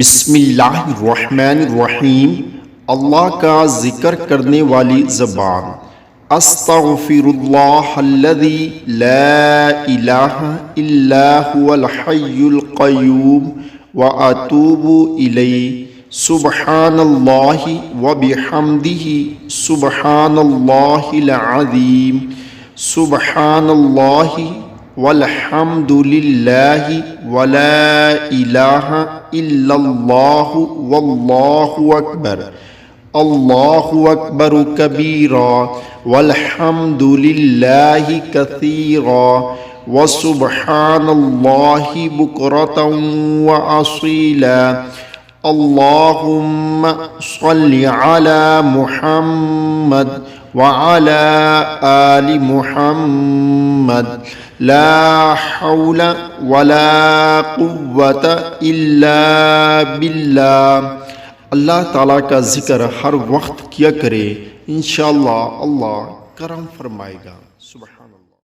बिस्मिल्लाहिर्रहमानिर्रहीम। अल्लाह का ज़िक्र करने वाली ज़बान। अस्तग़फिरुल्लाहल्लज़ी ला इलाहा इल्ला हुवल हय्युल क़य्यूम व अतूबु इलैहि। सुब्हानल्लाहि व बिहम्दिही सुब्हानल्लाहिल अज़ीम। सुब्हानल्लाहि वल्हम्दुलिल्लाहि वला इलाहा इल्लल्लाहु वल्लाहु अकबर। अल्लाहु अकबर कबीरा वल्हम्दुलिल्लाहि कसीरा व सुब्हानल्लाहि बुकरतन व असीला। अल्लाहुम्मा सल्लि अला मुहम्मद व अला आलि मुहम्मद। ला हौला वला कुव्वता इल्ला बिल्लाह। अल्लाह ताला का जिक्र हर वक्त किया करे, इंशाअल्लाह अल्लाह करम फरमाएगा। सुभान अल्लाह।